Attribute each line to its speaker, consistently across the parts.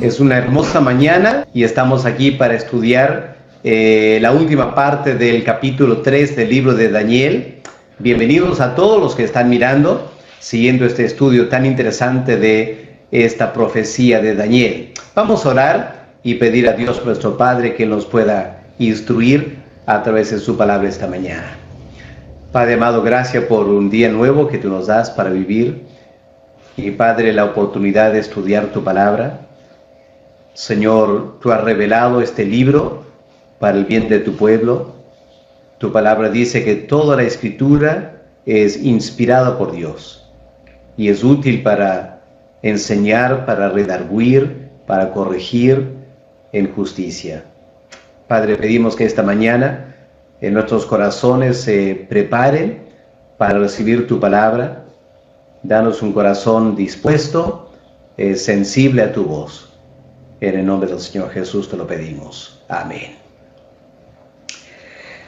Speaker 1: Es una hermosa mañana y estamos aquí para estudiar la última parte del capítulo 3 del libro de Daniel. Bienvenidos a todos los que están mirando, siguiendo este estudio tan interesante de esta profecía de Daniel. Vamos a orar y pedir a Dios nuestro Padre que nos pueda instruir a través de su palabra esta mañana. Padre amado, gracias por un día nuevo que tú nos das para vivir. Y Padre, la oportunidad de estudiar tu palabra. Señor, tú has revelado este libro para el bien de tu pueblo. Tu palabra dice que toda la escritura es inspirada por Dios y es útil para enseñar, para redarguir, para corregir en justicia. Padre, pedimos que esta mañana en nuestros corazones se preparen para recibir tu palabra. Danos un corazón dispuesto, sensible a tu voz. En el nombre del Señor Jesús te lo pedimos. Amén.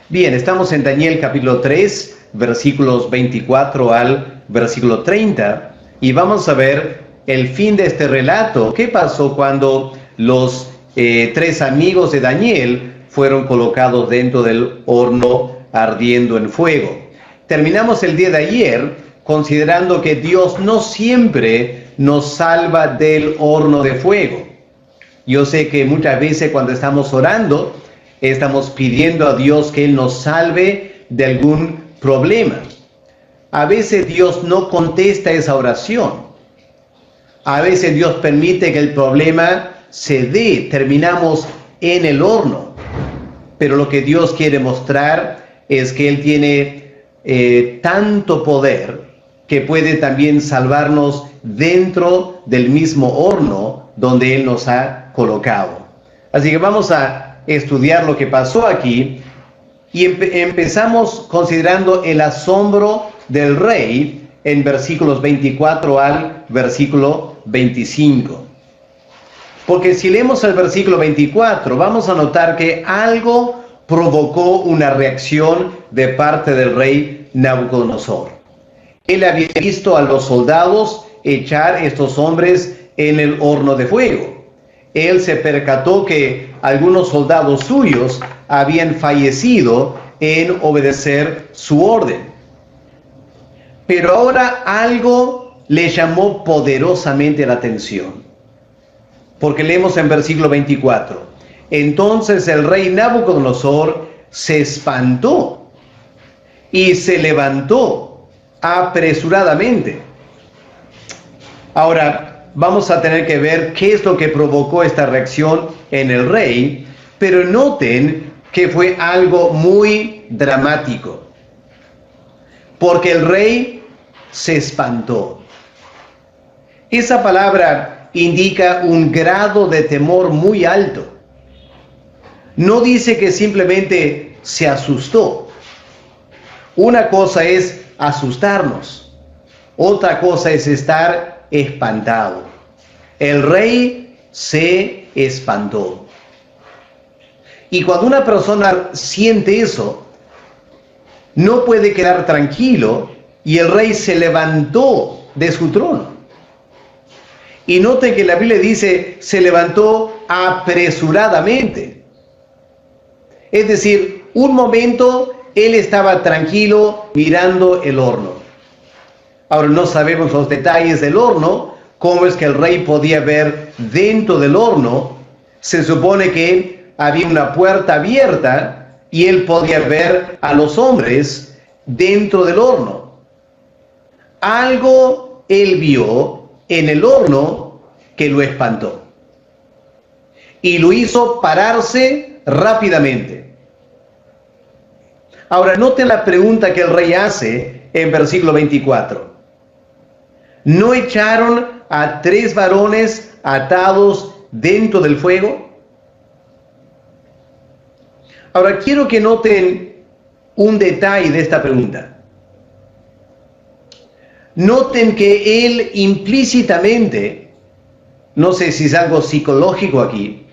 Speaker 1: Bien, estamos en Daniel capítulo 3, versículos 24 al versículo 30, y vamos a ver el fin de este relato. ¿Qué pasó cuando los tres amigos de Daniel fueron colocados dentro del horno ardiendo en fuego? Terminamos el día de ayer considerando que Dios no siempre nos salva del horno de fuego. Yo sé que muchas veces cuando estamos orando, estamos pidiendo a Dios que Él nos salve de algún problema. A veces Dios no contesta esa oración. A veces Dios permite que el problema se dé, terminamos en el horno. Pero lo que Dios quiere mostrar es que Él tiene tanto poder que puede también salvarnos dentro del mismo horno donde Él nos ha colocado. Así que vamos a estudiar lo que pasó aquí y empezamos considerando el asombro del rey en versículos 24 al versículo 25. Porque si leemos el versículo 24, vamos a notar que algo provocó una reacción de parte del rey Nabucodonosor. Él había visto a los soldados echar estos hombres en el horno de fuego. Él se percató que algunos soldados suyos habían fallecido en obedecer su orden. Pero ahora algo le llamó poderosamente la atención. Porque leemos en versículo 24. Entonces el rey Nabucodonosor se espantó y se levantó apresuradamente. Ahora vamos a tener que ver qué es lo que provocó esta reacción en el rey, pero noten que fue algo muy dramático, porque el rey se espantó. Esa palabra indica un grado de temor muy alto. No dice que simplemente se asustó. Una cosa es asustarnos, otra cosa es estar espantado. El rey se espantó. Y cuando una persona siente eso, no puede quedar tranquilo, y el rey se levantó de su trono. Y noten que la Biblia dice, se levantó apresuradamente. Es decir, un momento él estaba tranquilo mirando el horno. Ahora no sabemos los detalles del horno, cómo es que el rey podía ver dentro del horno. Se supone que había una puerta abierta y él podía ver a los hombres dentro del horno. Algo él vio en el horno que lo espantó y lo hizo pararse rápidamente. Ahora, noten la pregunta que el rey hace en versículo 24. ¿No echaron a 3 varones atados dentro del fuego? Ahora, quiero que noten un detalle de esta pregunta. Noten que él implícitamente, no sé si es algo psicológico aquí,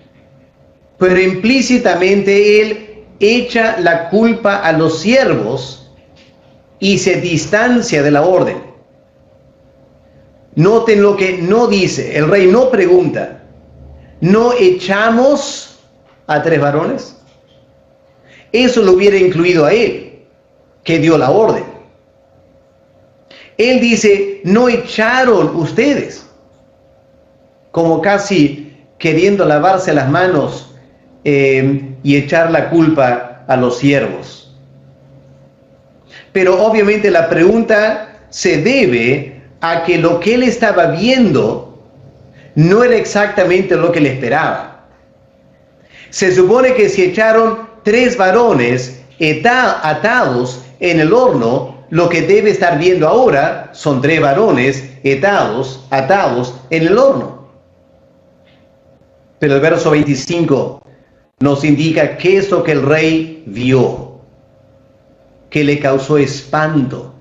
Speaker 1: pero implícitamente él echa la culpa a los siervos y se distancia de la orden. Noten lo que no dice. El rey no pregunta, ¿no echamos a 3 varones? Eso lo hubiera incluido a él, que dio la orden. Él dice, ¿no echaron ustedes? Como casi queriendo lavarse las manos y echar la culpa a los siervos. Pero obviamente la pregunta se debe a que lo que él estaba viendo no era exactamente lo que él esperaba. Se supone que si echaron 3 varones atados en el horno, lo que debe estar viendo ahora son 3 varones atados en el horno. Pero el verso 25 nos indica qué es lo que el rey vio, que le causó espanto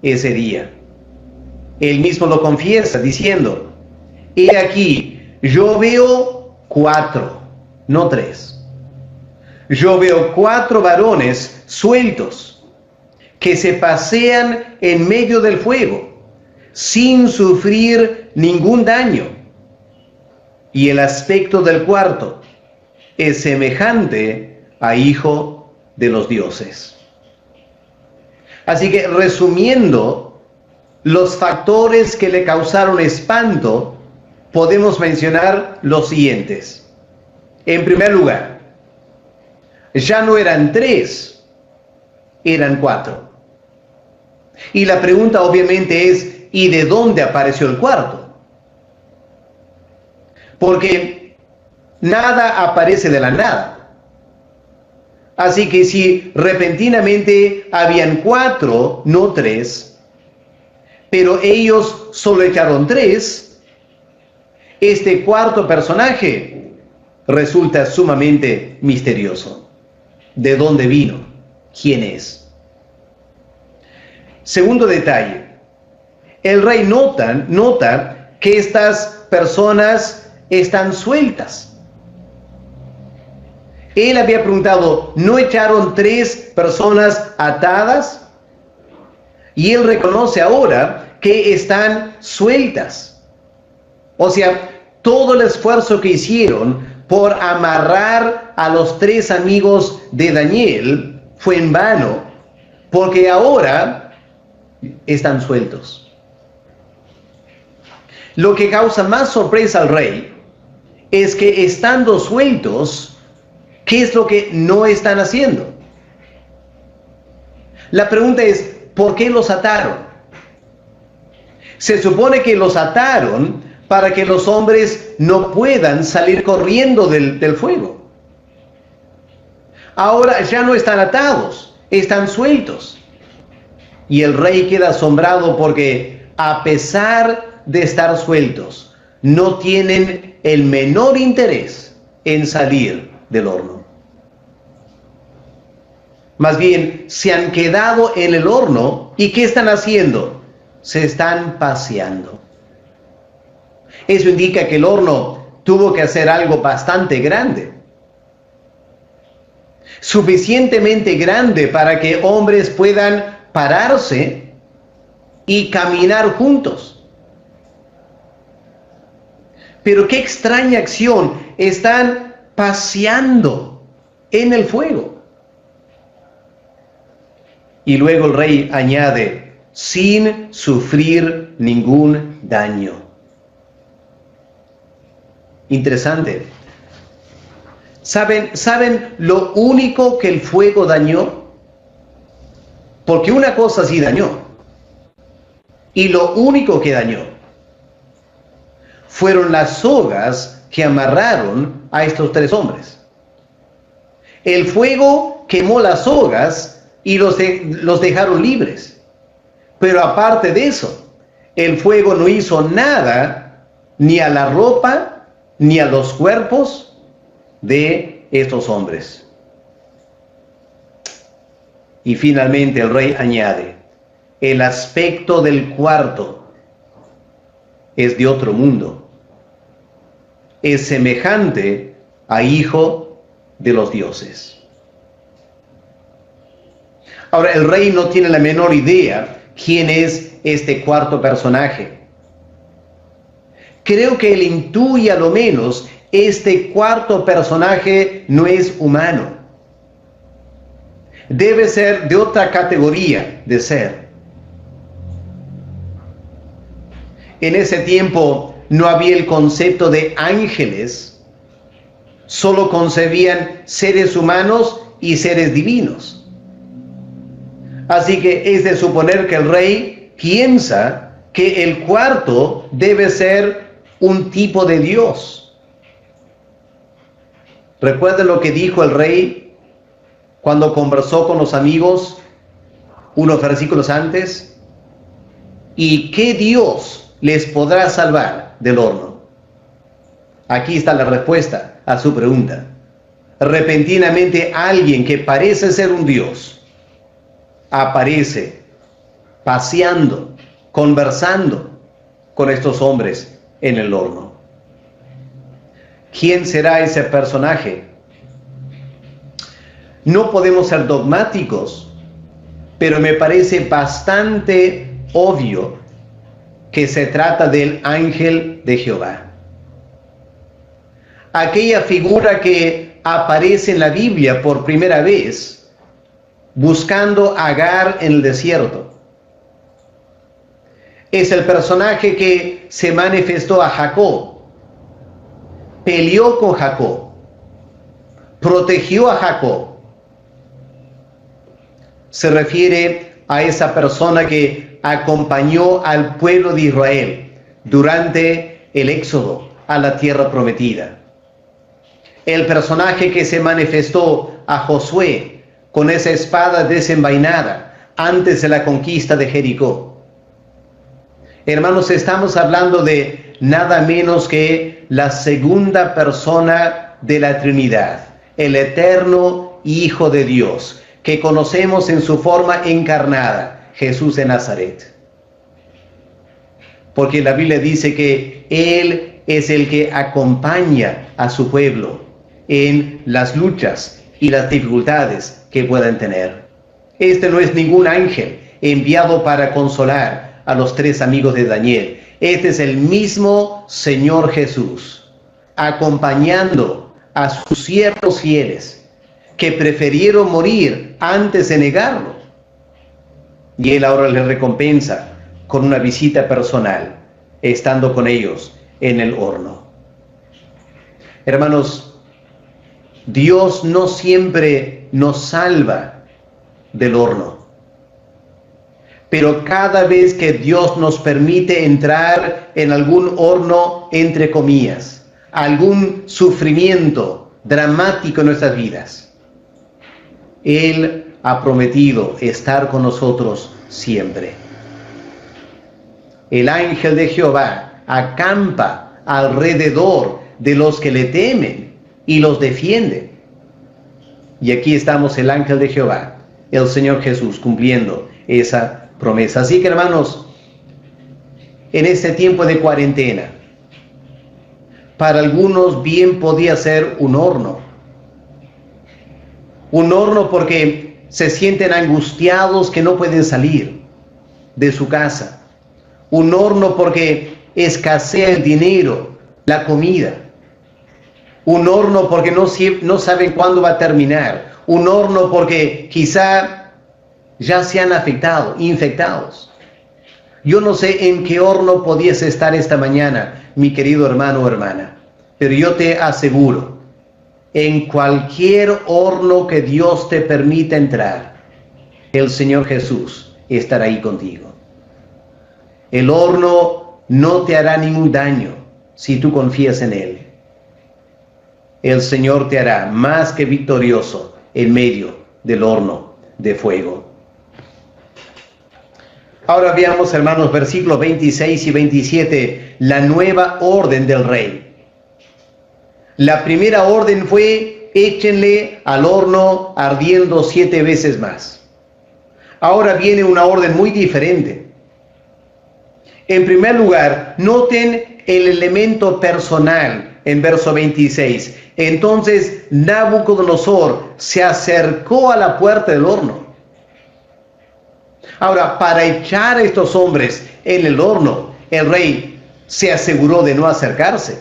Speaker 1: ese día. Él mismo lo confiesa diciendo, he aquí, yo veo 4, no 3. Yo veo 4 varones sueltos que se pasean en medio del fuego, sin sufrir ningún daño. Y el aspecto del cuarto es semejante a hijo de los dioses. Así que resumiendo los factores que le causaron espanto, podemos mencionar los siguientes. En primer lugar, ya no eran 3, eran 4. Y la pregunta obviamente es, ¿y de dónde apareció el cuarto? Porque nada aparece de la nada. Así que si repentinamente habían 4, no 3, pero ellos solo echaron 3, este cuarto personaje resulta sumamente misterioso. ¿De dónde vino? ¿Quién es? Segundo detalle, el rey nota que estas personas están sueltas. Él había preguntado, ¿no echaron 3 personas atadas? Y él reconoce ahora que están sueltas. O sea, todo el esfuerzo que hicieron por amarrar a los 3 amigos de Daniel fue en vano, porque ahora están sueltos. Lo que causa más sorpresa al rey es que estando sueltos, ¿qué es lo que no están haciendo? La pregunta es, ¿por qué los ataron? Se supone que los ataron para que los hombres no puedan salir corriendo del fuego. Ahora ya no están atados, están sueltos. Y el rey queda asombrado porque a pesar de estar sueltos, no tienen el menor interés en salir del horno. Más bien, se han quedado en el horno y ¿qué están haciendo? Se están paseando. Eso indica que el horno tuvo que hacer algo bastante grande. Suficientemente grande para que hombres puedan pararse y caminar juntos. Pero qué extraña acción, están paseando en el fuego. Y luego el rey añade, sin sufrir ningún daño. Interesante. ¿Saben lo único que el fuego dañó? Porque una cosa sí dañó. Y lo único que dañó fueron las sogas que amarraron a estos 3 hombres. El fuego quemó las sogas y los dejaron libres. Pero aparte de eso, el fuego no hizo nada ni a la ropa ni a los cuerpos de estos hombres. Y finalmente el rey añade, el aspecto del cuarto es de otro mundo. Es semejante a hijo de los dioses. Ahora, el rey no tiene la menor idea quién es este cuarto personaje. Creo que él intuye a lo menos este cuarto personaje no es humano. Debe ser de otra categoría de ser. En ese tiempo no había el concepto de ángeles, solo concebían seres humanos y seres divinos. Así que es de suponer que el rey piensa que el cuarto debe ser un tipo de Dios. ¿Recuerden lo que dijo el rey cuando conversó con los amigos unos versículos antes? ¿Y qué Dios les podrá salvar del horno? Aquí está la respuesta a su pregunta. Repentinamente alguien que parece ser un Dios aparece paseando, conversando con estos hombres en el horno. ¿Quién será ese personaje? No podemos ser dogmáticos, pero me parece bastante obvio que se trata del ángel de Jehová. Aquella figura que aparece en la Biblia por primera vez, buscando a Agar en el desierto. Es el personaje que se manifestó a Jacob, peleó con Jacob, protegió a Jacob. Se refiere a esa persona que acompañó al pueblo de Israel durante el éxodo a la tierra prometida. El personaje que se manifestó a Josué con esa espada desenvainada antes de la conquista de Jericó. Hermanos, estamos hablando de nada menos que la segunda persona de la Trinidad, el eterno Hijo de Dios, que conocemos en su forma encarnada, Jesús de Nazaret. Porque la Biblia dice que Él es el que acompaña a su pueblo en las luchas y las dificultades que puedan tener. Este no es ningún ángel enviado para consolar a los tres amigos de Daniel. Este es el mismo Señor Jesús, acompañando a sus siervos fieles, que prefirieron morir antes de negarlo. Y Él ahora les recompensa con una visita personal, estando con ellos en el horno. Hermanos, Dios no siempre nos salva del horno, pero cada vez que Dios nos permite entrar en algún horno, entre comillas, algún sufrimiento dramático en nuestras vidas, Él ha prometido estar con nosotros siempre. El ángel de Jehová acampa alrededor de los que le temen y los defiende. Y aquí estamos, el ángel de Jehová, el Señor Jesús, cumpliendo esa promesa. Así que, hermanos, en este tiempo de cuarentena, para algunos bien podía ser un horno. Un horno porque se sienten angustiados que no pueden salir de su casa. Un horno porque escasea el dinero, la comida. Un horno porque no saben cuándo va a terminar. Un horno porque quizá ya se han infectados. Yo no sé en qué horno podías estar esta mañana, mi querido hermano o hermana, pero yo te aseguro, en cualquier horno que Dios te permita entrar, el Señor Jesús estará ahí contigo. El horno no te hará ningún daño si tú confías en Él. El Señor te hará más que victorioso en medio del horno de fuego. Ahora veamos, hermanos, versículos 26 y 27, la nueva orden del rey. La primera orden fue: échenle al horno ardiendo 7 veces más. Ahora viene una orden muy diferente. En primer lugar, noten el elemento personal en verso 26. Entonces Nabucodonosor se acercó a la puerta del horno. Ahora, para echar a estos hombres en el horno, el rey se aseguró de no acercarse,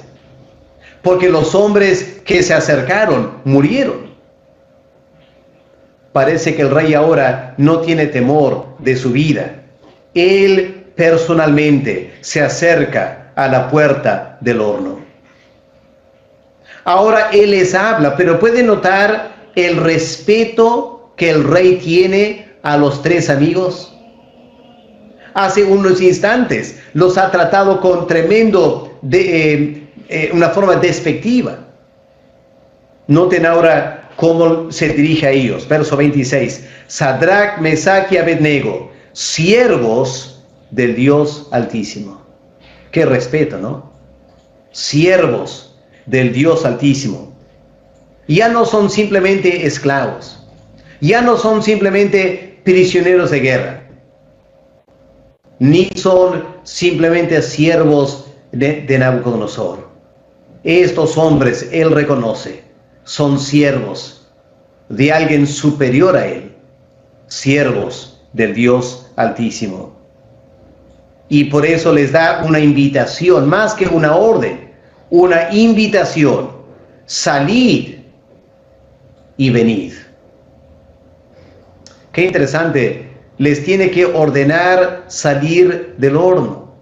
Speaker 1: porque los hombres que se acercaron murieron. Parece que el rey ahora no tiene temor de su vida. Él personalmente se acerca a la puerta del horno. Ahora él les habla, pero puede notar el respeto que el rey tiene a los tres amigos. Hace unos instantes los ha tratado con una forma despectiva. Noten ahora cómo se dirige a ellos. Verso 26. Sadrach, Mesach y Abednego, siervos del Dios Altísimo. Qué respeto, ¿no? Siervos del Dios Altísimo. Ya no son simplemente esclavos. Ya no son simplemente prisioneros de guerra. Ni son simplemente siervos de Nabucodonosor. Estos hombres, él reconoce, son siervos de alguien superior a él, siervos del Dios Altísimo. Y por eso les da una invitación, más que una orden, una invitación: salid y venid. Qué interesante. Les tiene que ordenar salir del horno.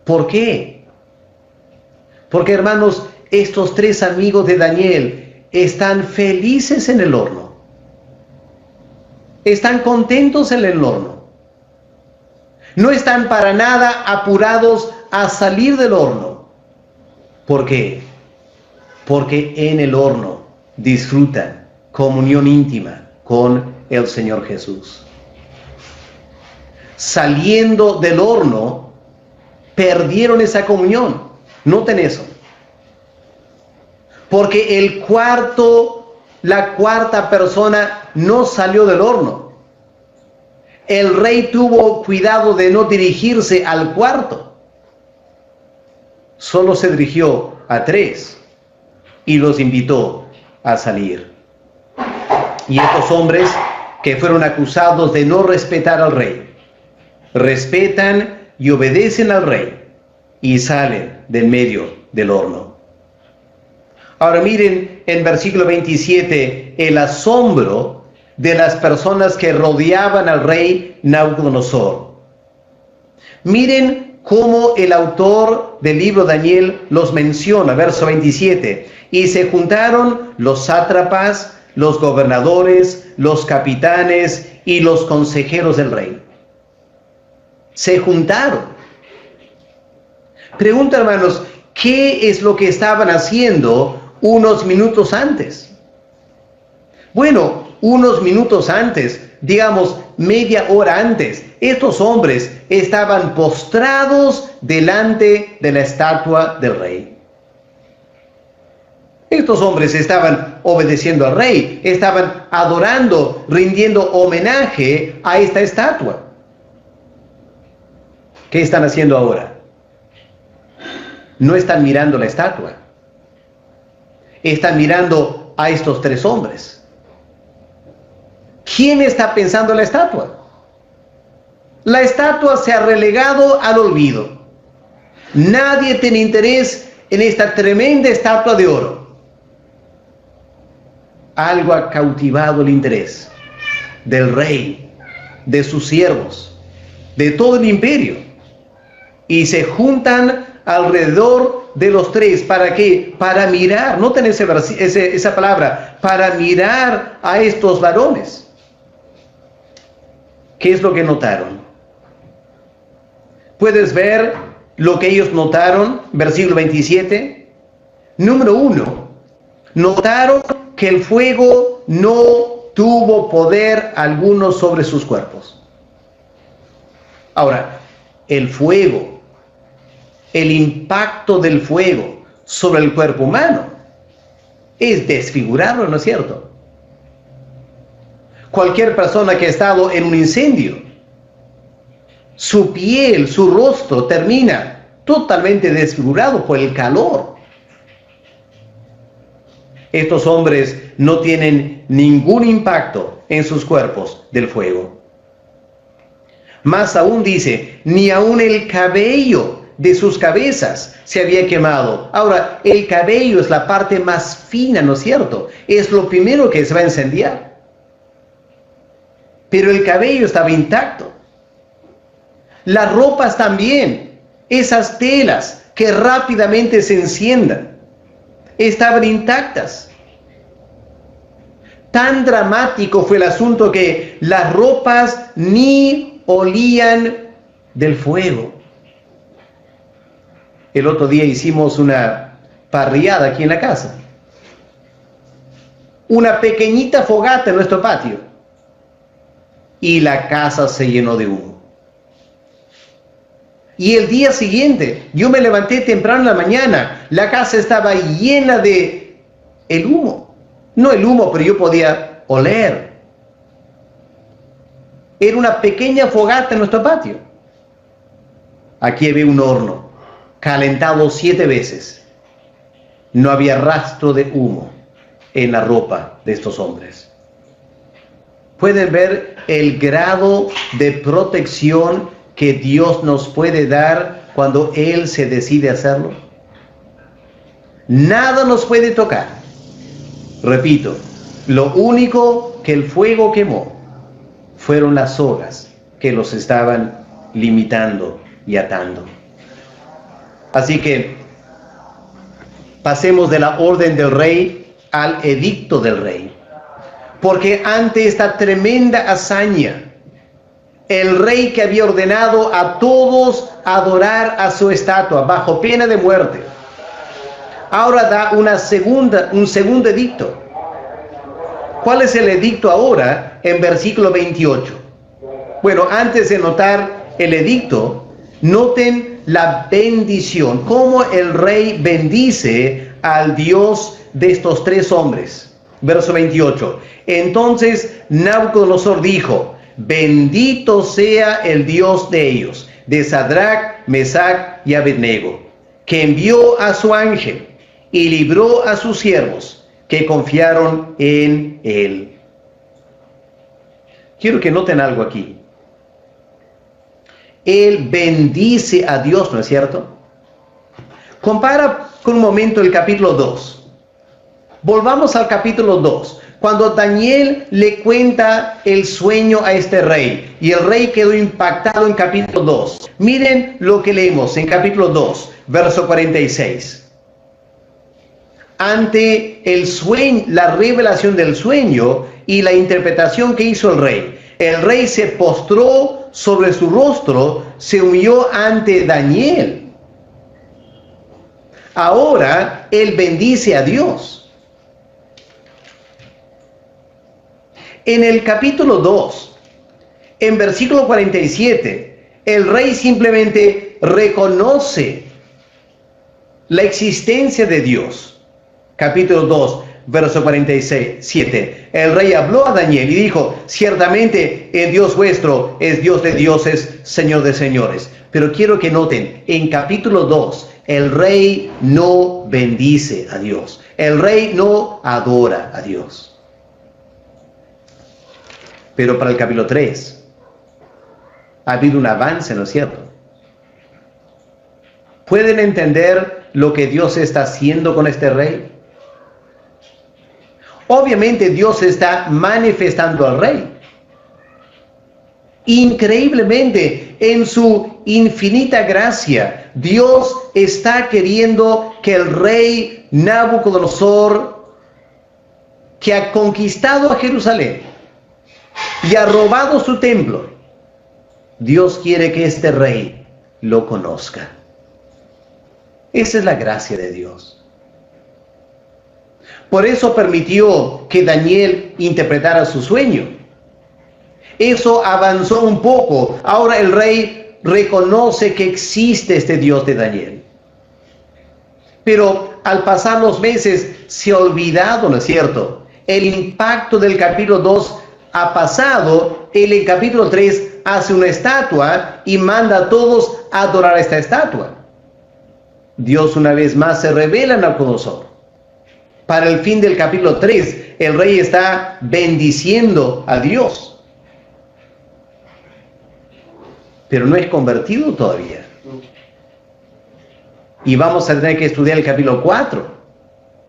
Speaker 1: ¿Por qué? Porque, hermanos, estos tres amigos de Daniel están felices en el horno. Están contentos en el horno. No están para nada apurados a salir del horno. ¿Por qué? Porque en el horno disfrutan comunión íntima con el Señor Jesús. Saliendo del horno, perdieron esa comunión. Noten eso. Porque la cuarta persona no salió del horno. El rey tuvo cuidado de no dirigirse al cuarto. Solo se dirigió a tres y los invitó a salir. Y estos hombres que fueron acusados de no respetar al rey, respetan y obedecen al rey y salen del medio del horno. Ahora miren en versículo 27 el asombro de las personas que rodeaban al rey Nabucodonosor. Miren cómo el autor del libro Daniel los menciona, verso 27. Y se juntaron los sátrapas, los gobernadores, los capitanes y los consejeros del rey. Se juntaron. Pregunta, hermanos, ¿qué es lo que estaban haciendo unos minutos antes? Bueno, unos minutos antes, digamos media hora antes, estos hombres estaban postrados delante de la estatua del rey. Estos hombres estaban obedeciendo al rey, estaban adorando, rindiendo homenaje a esta estatua. ¿Qué están haciendo ahora? No están mirando la estatua. Están mirando a estos tres hombres. ¿Quién está pensando en la estatua? La estatua se ha relegado al olvido. Nadie tiene interés en esta tremenda estatua de oro. Algo ha cautivado el interés del rey, de sus siervos, de todo el imperio. Y se juntan alrededor de los tres. ¿Para qué? Para mirar, noten esa palabra, para mirar a estos varones. ¿Qué es lo que notaron? ¿Puedes ver lo que ellos notaron? Versículo 27. Número 1. Notaron que el fuego no tuvo poder alguno sobre sus cuerpos. Ahora, el fuego, el impacto del fuego sobre el cuerpo humano es desfigurarlo, ¿no es cierto? Cualquier persona que ha estado en un incendio, su piel, su rostro termina totalmente desfigurado por el calor. Estos hombres no tienen ningún impacto en sus cuerpos del fuego. Más aún dice, ni aún el cabello de sus cabezas se había quemado. Ahora, el cabello es la parte más fina, ¿no es cierto? Es lo primero que se va a incendiar. Pero el cabello estaba intacto. Las ropas también, esas telas que rápidamente se enciendan, estaban intactas. Tan dramático fue el asunto que las ropas ni olían del fuego. El otro día hicimos una parrillada aquí en la casa. Una pequeñita fogata en nuestro patio. Y la casa se llenó de humo. Y el día siguiente, yo me levanté temprano en la mañana, la casa estaba llena de el humo. No el humo, pero yo podía oler. Era una pequeña fogata en nuestro patio. Aquí había un horno, calentado 7 veces. No había rastro de humo en la ropa de estos hombres. ¿Pueden ver el grado de protección que Dios nos puede dar cuando Él se decide hacerlo? Nada nos puede tocar. Repito, lo único que el fuego quemó fueron las sogas que los estaban limitando y atando. Así que pasemos de la orden del rey al edicto del rey. Porque ante esta tremenda hazaña, el rey que había ordenado a todos adorar a su estatua bajo pena de muerte, ahora da un segundo edicto. ¿Cuál es el edicto ahora en versículo 28? Bueno, antes de notar el edicto, noten la bendición, cómo el rey bendice al Dios de estos 3 hombres. Verso 28. Entonces Nabucodonosor dijo: bendito sea el Dios de ellos, de Sadrach, Mesach y Abednego, que envió a su ángel y libró a sus siervos que confiaron en él. Quiero que noten algo aquí. Él bendice a Dios, ¿no es cierto? Compara con un momento el capítulo 2. Volvamos al capítulo 2. Cuando Daniel le cuenta el sueño a este rey, y el rey quedó impactado en capítulo 2. Miren lo que leemos en capítulo 2, verso 46. Ante el sueño, la revelación del sueño y la interpretación que hizo el rey se postró sobre su rostro, se humilló ante Daniel. Ahora él bendice a Dios. En el capítulo 2, en versículo 47, el rey simplemente reconoce la existencia de Dios. Capítulo 2, verso 47. El rey habló a Daniel y dijo: ciertamente el Dios vuestro es Dios de dioses, Señor de señores. Pero quiero que noten, en capítulo 2, el rey no bendice a Dios. El rey no adora a Dios. Pero para el capítulo 3 ha habido un avance, ¿no es cierto? ¿Pueden entender lo que Dios está haciendo con este rey? Obviamente Dios está manifestando al rey. Increíblemente, en su infinita gracia, Dios está queriendo que el rey Nabucodonosor, que ha conquistado a Jerusalén y ha robado su templo, Dios quiere que este rey lo conozca. Esa es la gracia de Dios. Por eso permitió que Daniel interpretara su sueño. Eso avanzó un poco. Ahora el rey reconoce que existe este Dios de Daniel. Pero al pasar los meses se ha olvidado, ¿no es cierto? El impacto del capítulo 2 ha pasado. Él en capítulo 3 hace una estatua y manda a todos a adorar a esta estatua. Dios una vez más se revela a Nabucodonosor. Para el fin del capítulo 3, el rey está bendiciendo a Dios. Pero no es convertido todavía. Y vamos a tener que estudiar el capítulo 4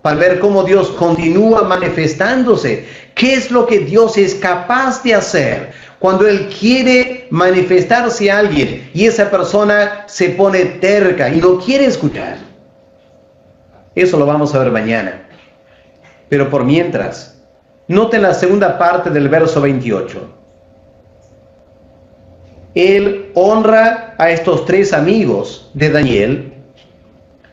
Speaker 1: para ver cómo Dios continúa manifestándose. ¿Qué es lo que Dios es capaz de hacer cuando Él quiere manifestarse a alguien y esa persona se pone terca y no quiere escuchar? Eso lo vamos a ver mañana. Pero por mientras, noten la segunda parte del verso 28. Él honra a estos tres amigos de Daniel,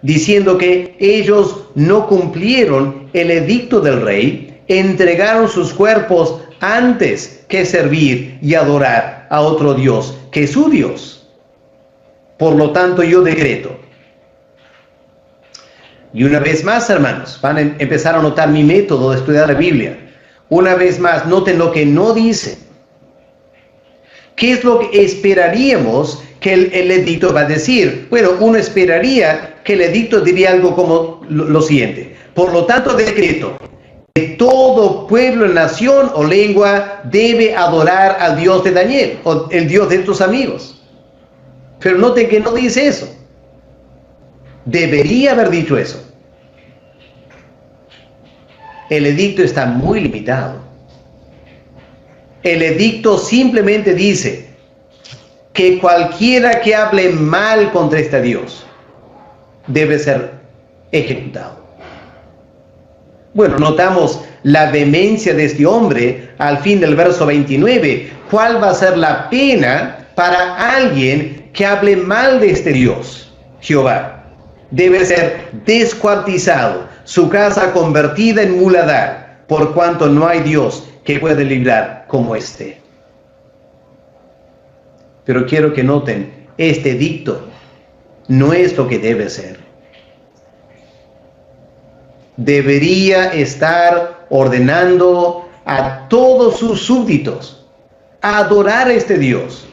Speaker 1: diciendo que ellos no cumplieron el edicto del rey, entregaron sus cuerpos antes que servir y adorar a otro Dios que su Dios. Por lo tanto, yo decreto. Y una vez más, hermanos, van a empezar a notar mi método de estudiar la Biblia. Una vez más, noten lo que no dice. ¿Qué es lo que esperaríamos que el edicto va a decir? Bueno, uno esperaría que el edicto diría algo como lo siguiente. Por lo tanto, decreto que todo pueblo, nación o lengua debe adorar al Dios de Daniel, o el Dios de tus amigos. Pero noten que no dice eso. Debería haber dicho eso. El edicto está muy limitado. El edicto simplemente dice que cualquiera que hable mal contra este Dios debe ser ejecutado. Bueno, notamos la vehemencia de este hombre al fin del verso 29. ¿Cuál va a ser la pena para alguien que hable mal de este Dios, Jehová? Debe ser descuartizado, su casa convertida en muladar, por cuanto no hay Dios que pueda librar como este. Pero quiero que noten, este edicto no es lo que debe ser. Debería estar ordenando a todos sus súbditos a adorar a este Dios.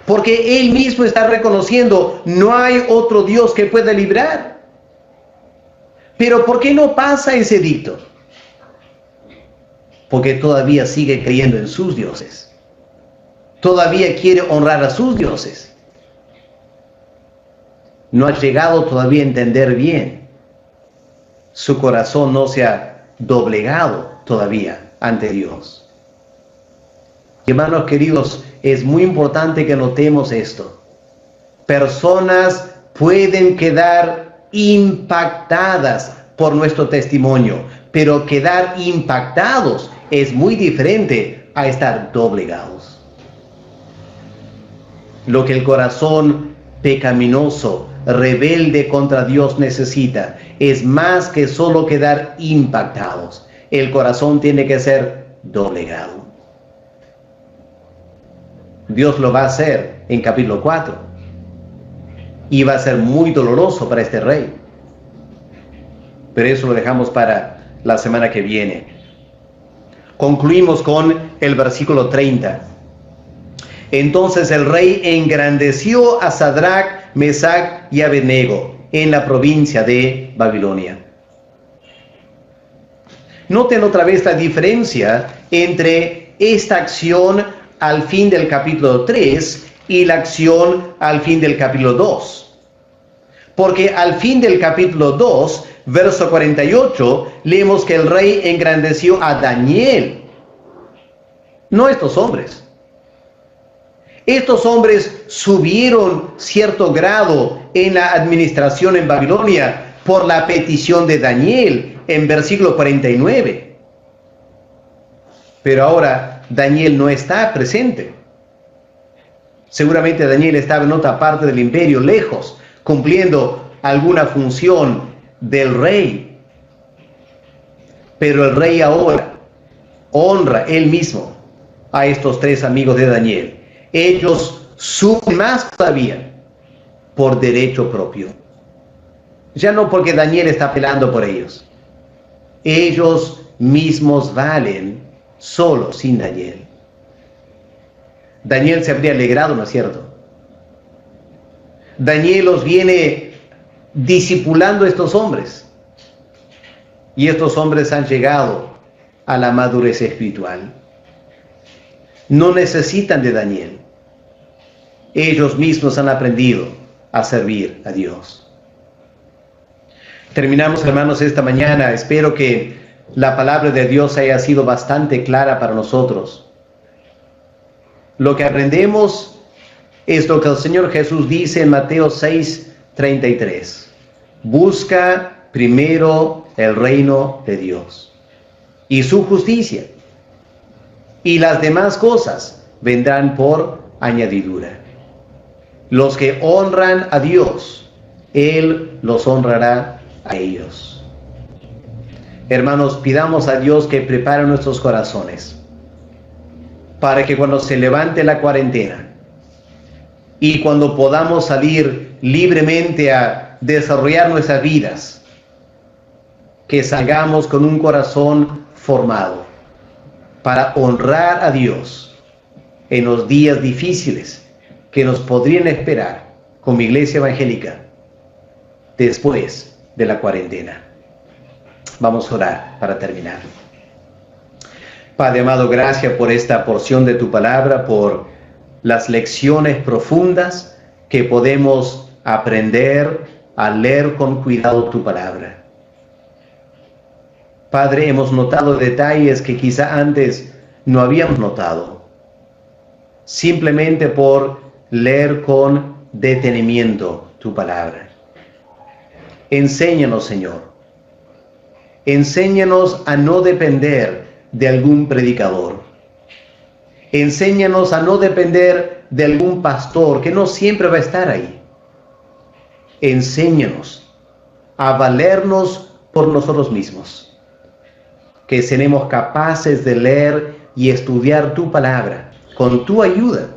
Speaker 1: Porque Él mismo está reconociendo, no hay otro Dios que pueda librar. Pero ¿por qué no pasa ese edicto? Porque todavía sigue creyendo en sus dioses. Todavía quiere honrar a sus dioses. No ha llegado todavía a entender bien. Su corazón no se ha doblegado todavía ante Dios. Hermanos queridos, es muy importante que notemos esto. Personas pueden quedar impactadas por nuestro testimonio, pero quedar impactados es muy diferente a estar doblegados. Lo que el corazón pecaminoso, rebelde contra Dios necesita es más que solo quedar impactados. El corazón tiene que ser doblegado. Dios lo va a hacer en capítulo 4. Y va a ser muy doloroso para este rey. Pero eso lo dejamos para la semana que viene. Concluimos con el versículo 30. Entonces el rey engrandeció a Sadrach, Mesach y Abednego en la provincia de Babilonia. Noten otra vez la diferencia entre esta acción al fin del capítulo 3 y la acción al fin del capítulo 2. Porque al fin del capítulo 2, verso 48, leemos que el rey engrandeció a Daniel, no a estos hombres. Estos hombres subieron cierto grado en la administración en Babilonia por la petición de Daniel en versículo 49. Pero ahora Daniel no está presente. Seguramente Daniel estaba en otra parte del imperio, lejos, cumpliendo alguna función del rey. Pero el rey ahora honra él mismo a estos tres amigos de Daniel. Ellos suben más todavía por derecho propio. Ya no porque Daniel está pelando por ellos. Ellos mismos valen solo sin Daniel. Daniel se habría alegrado, ¿no es cierto? Daniel los viene discipulando a estos hombres. Y estos hombres han llegado a la madurez espiritual. No necesitan de Daniel. Ellos mismos han aprendido a servir a Dios. Terminamos, hermanos, esta mañana. Espero que la palabra de Dios haya sido bastante clara para nosotros. Lo que aprendemos es lo que el Señor Jesús dice en Mateo 6:33. Busca primero el reino de Dios y su justicia, y las demás cosas vendrán por añadidura. Los que honran a Dios, Él los honrará a ellos. Hermanos, pidamos a Dios que prepare nuestros corazones para que cuando se levante la cuarentena y cuando podamos salir libremente a desarrollar nuestras vidas, que salgamos con un corazón formado para honrar a Dios en los días difíciles que nos podrían esperar como iglesia evangélica después de la cuarentena. Vamos a orar para terminar. Padre amado, gracias por esta porción de tu palabra, por las lecciones profundas que podemos aprender al leer con cuidado tu palabra. Padre, hemos notado detalles que quizá antes no habíamos notado, simplemente por leer con detenimiento tu palabra. Enséñanos, Señor. Enséñanos a no depender de algún predicador. Enséñanos a no depender de algún pastor que no siempre va a estar ahí. Enséñanos a valernos por nosotros mismos. Que seremos capaces de leer y estudiar tu palabra con tu ayuda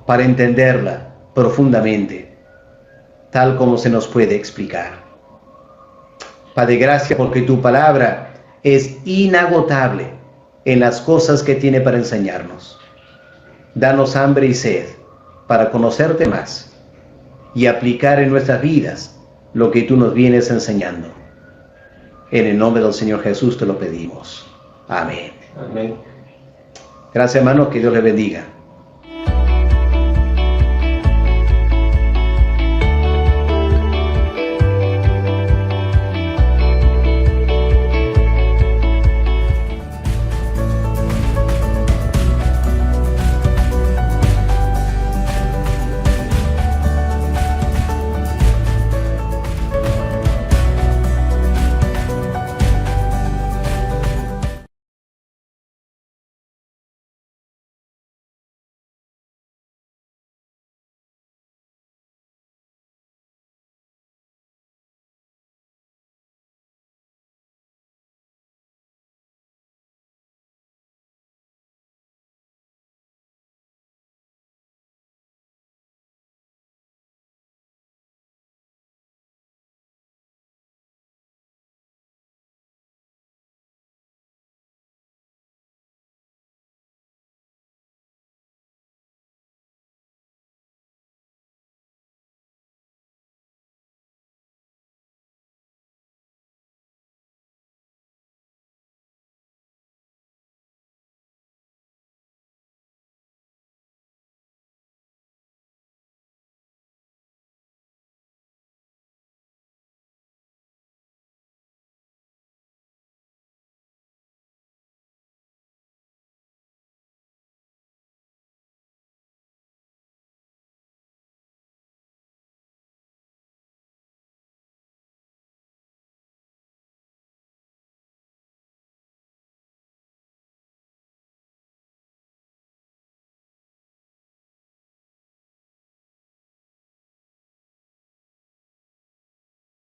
Speaker 1: para entenderla profundamente, tal como se nos puede explicar. Padre, gracias porque tu palabra es inagotable en las cosas que tiene para enseñarnos. Danos hambre y sed para conocerte más y aplicar en nuestras vidas lo que tú nos vienes enseñando. En el nombre del Señor Jesús te lo pedimos. Amén.
Speaker 2: Amén.
Speaker 1: Gracias, hermanos, que Dios les bendiga.